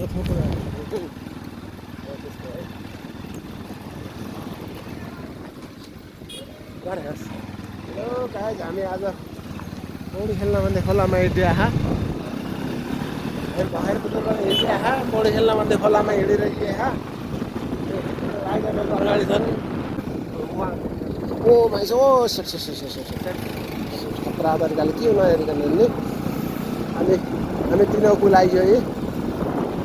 Photo त्यस्तो है hello guys हामी आज पौडी खेल्न भन्दै खोलामा हिँडिरहा बाहिर पुग्नुपर्ने हिँडिरहा पौडी खेल्न भन्दै खोलामा हिँडिरहा अगाडि छन् ओ माइस ओ खतरा तरिकाले के नहेरिकन हिँड्ने हामी तिनीहरूको लागि है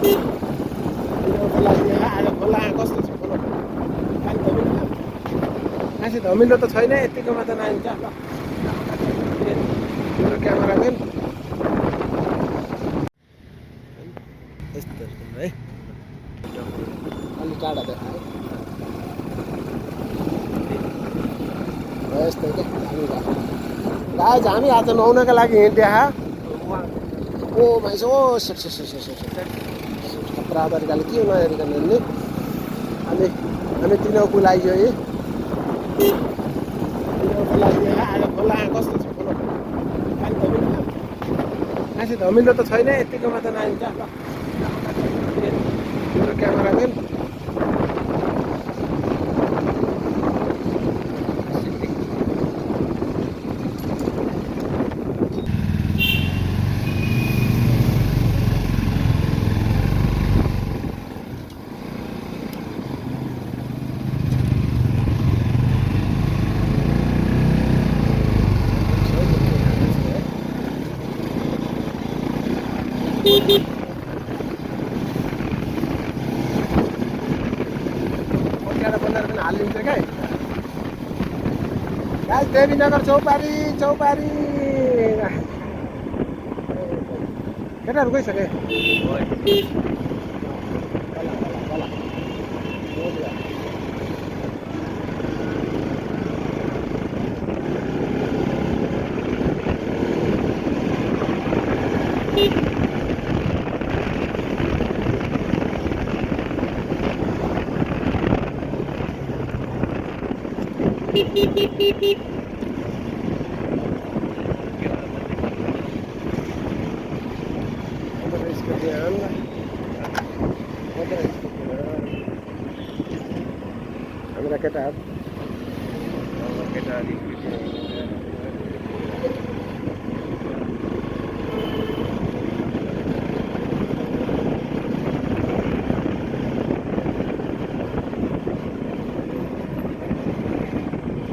तिनीहरूको लागि आज खोला कस्तो छ खोला मान्छे धमिलो त छैन यतिकोमा त नहिन्छ ल मेरो क्यामेराम्यान यस्तो है अलि टाढा देखायो यस्तै क्या गाइज हामी आज नुहाउनका लागि हिँडिरहा ओ माइस ओ खतरा तरिकाले के नहेरिकन हिँड्ने हामी तिनीहरूको लागि है तिनीहरूको लागि आज खोला कस्तो छ खोला मान्छे धमिलो त छैन यतिकोमा त नहिन्छ ल मेरो क्यामेराम्यान हालिन्छ क्या गाइज देवीनगर चौपारी केटाहरू गइसके Hamira ketab.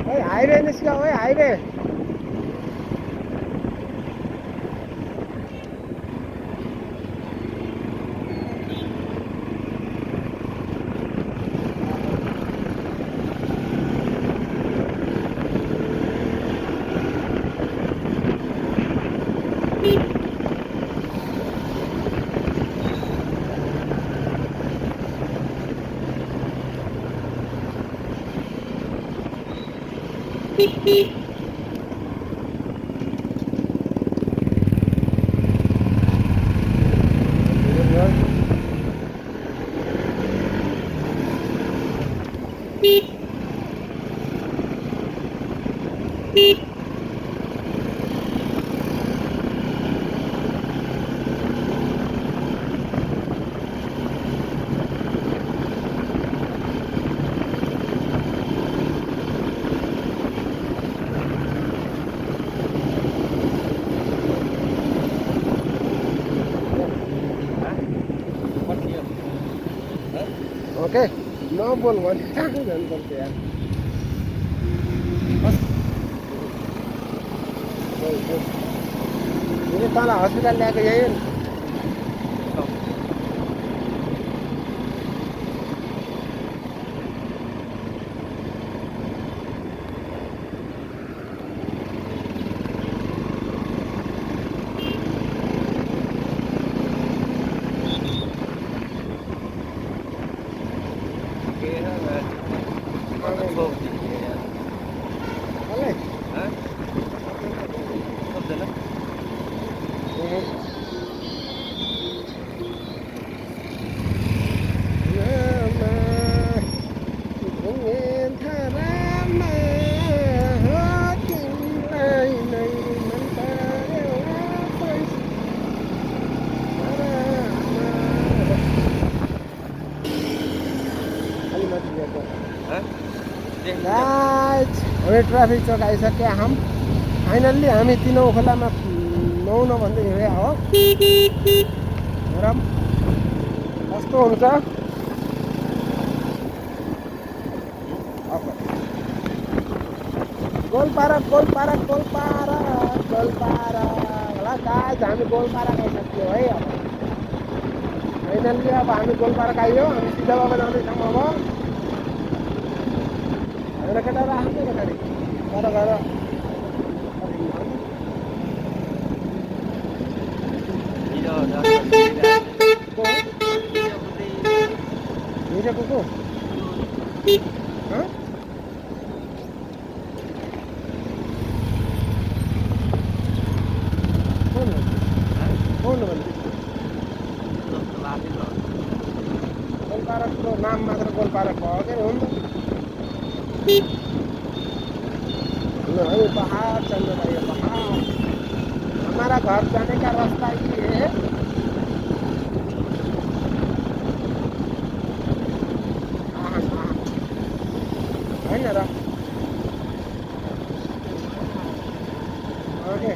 Hey, highway niska, hey, highway. Okay नबोल भने कहाँ जानुपर्छ यार मैले तल हस्पिटल ल्याएको यही हो नि गाइस हामी ट्राफिक चौक आइसक्यो फाइनल्ली हामी तिनौँ खोलामा नुहाउन भन्दै हिँडे हो हेरौँ कस्तो हुन्छ गोलपारा होला गाइस हामी गोलपारा आइसक्यो है अब फाइनल्ली अब हामी गोलपारा आइयो हामी सिधा बाबा जाँदैछौँ अब एउटा केटाहरू आफ्नो गाडी गएर हिँडेको को गोलपाराको नाम मात्र गोलपारा भयो के हो नि त पहाड़ चल रहा है पहाड़ हमारा घर जाने का रास्ता ये है ना ओके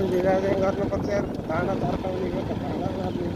डिराइडिङ गर्नुपर्छ यार दाना तर्काउनेको त भाडा लाग्ने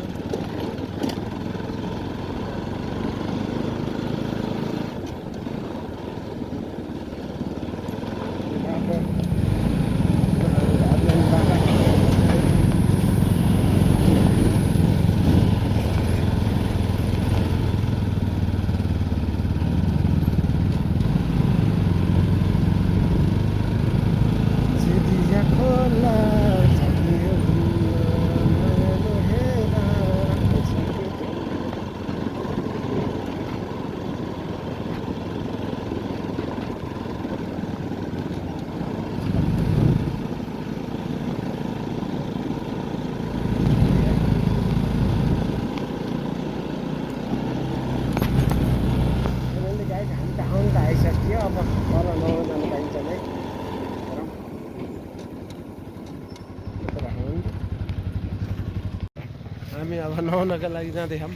हामी अब नुहाउनका लागि जाँदैछौँ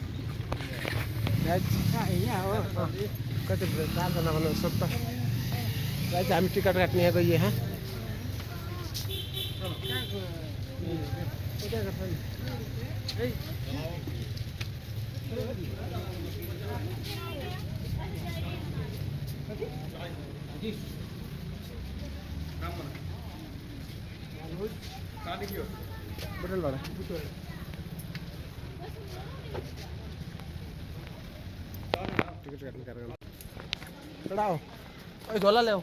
कति 4 जना भन्नु सोध्छ हामी टिकट काट्ने गइए यहाँ बुटलबाट टिकट काट्ने कार्यक्रम एउटा हो ओइ झोला ल्याऊ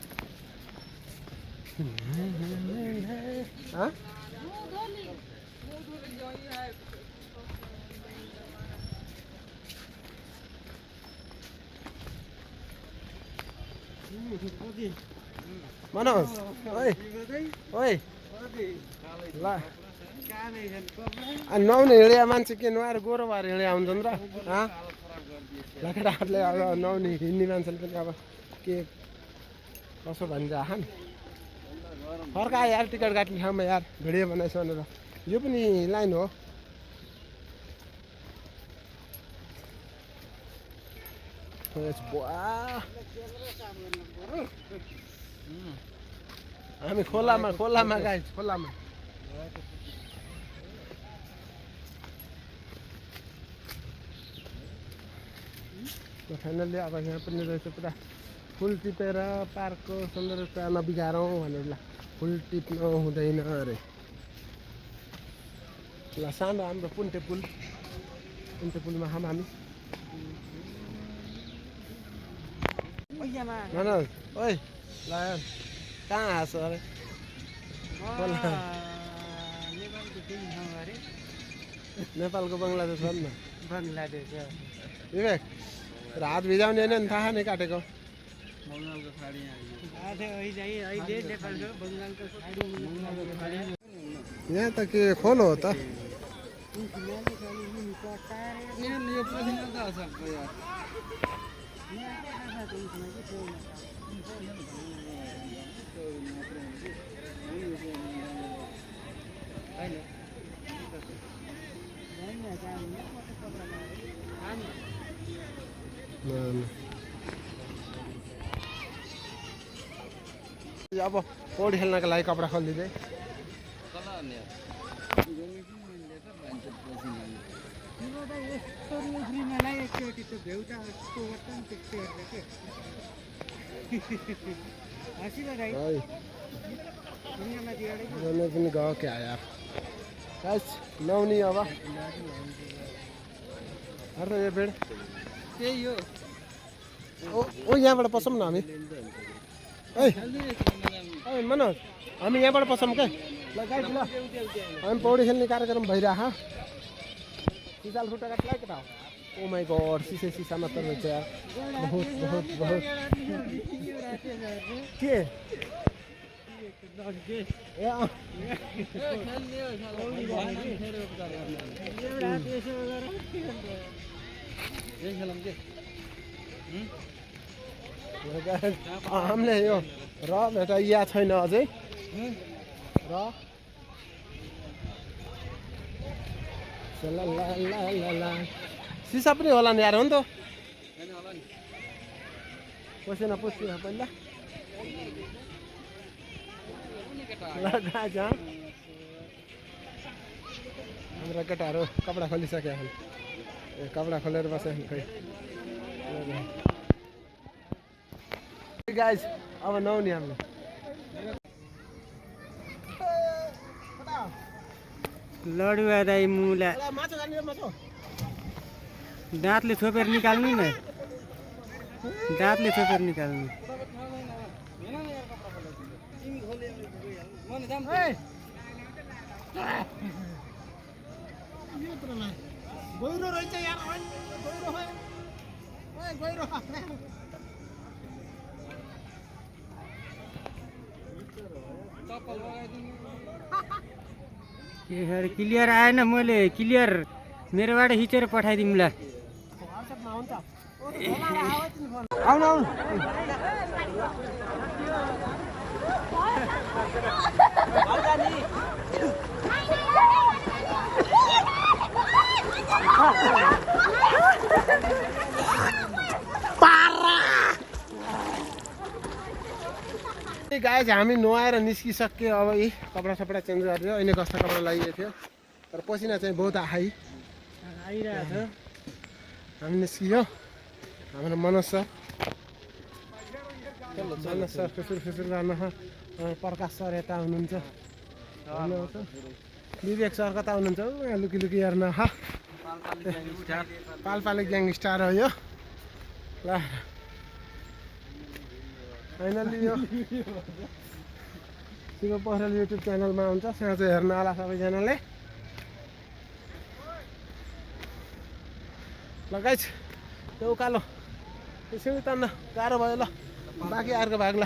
मनोज ओइ ओइ ल नुहाउने हिँड्या मान्छे के नुहाएर गोरो भएर हिँड्या हुन्छन् र केटाहरूले अब नुहाउने हिँड्ने मान्छेले पनि अब के कसो भन्छ नि फर्का यार टिकट काट्ने ठाउँमा यार भिडियो बनाइस् भनेर यो पनि लाइन हो हामी खोलामा गाइस खोलामा फाइनल्ली अब यहाँ पनि रहेछ पुरा फुल टिपेर पार्कको सौन्दर्यता नबिगारौँ भनेर फुल टिप्नु हुँदैन अरे ल सानो हाम्रो पुन्टे पुलमा खाम हामी मनोज ओइ ल कहाँ आएको अरे नेपालको बङ्गलादेश भन् न बङ्गलादेश विवेक हात भिजाउने होइन नि थाहा नै काटेको यहाँ त के खोलो हो त अब पौडी खेल्नको लागि कपडा खोलिदिँदै पनि गयो क्या यार नुहाउने अब अरे यो बेड त्यही हो ओ यहाँबाट पसौँ न हामी है मनोज हामी यहाँबाट पसौँ क्या ल गाइड ल हामी पौडी खेल्ने कार्यक्रम भइरह सिसाल खुट्टा काट्ला के त ओ माई गॉड शीशा मात्र रहेछ यार बहुत बहुत बहुत के हामीले यो र भेटाइया छैन अझै र सिसा पनि होला नि यार हो नि त पसिना पसिना पहिला हाम्रा केटाहरू कपडा खोलिसक्यो कपडा खोलेर बस्यो खै गाइस अब नुहाउने हामीले लडुवा दाइ मुला दाँतले छोपेर निकाल्नु न दाँतले छोपेर निकाल्नु गहिरो रहेछ यार गहिरो क्लियर आएन मैले क्लियर मेरोबाट खिचेर पठाइदिउँला आउनु आउनु गाइस हामी नुहाएर निस्किसक्यो अब यी कपडा सपडा चेन्ज गरिदियो अहिले कस्तो कपडा लगाइएको थियो तर पसिना चाहिँ बहुत आइरहेको छ हामी निस्कियो हाम्रो मनोज सर फिसुर गर्न प्रकाश सर यता हुनुहुन्छ विवेक सर कता हुनुहुन्छ लुकी लुकी हेर्न पालपाले ग्याङस्टार हो यो ल फाइनली यो शिव पौडेल युट्युब च्यानलमा हुन्छ साँचो हेर्न होला सबैजनाले ल गाइस त्यो उकालो त्यसै तान्न गाह्रो भयो ल बाँकी अर्को भाग ल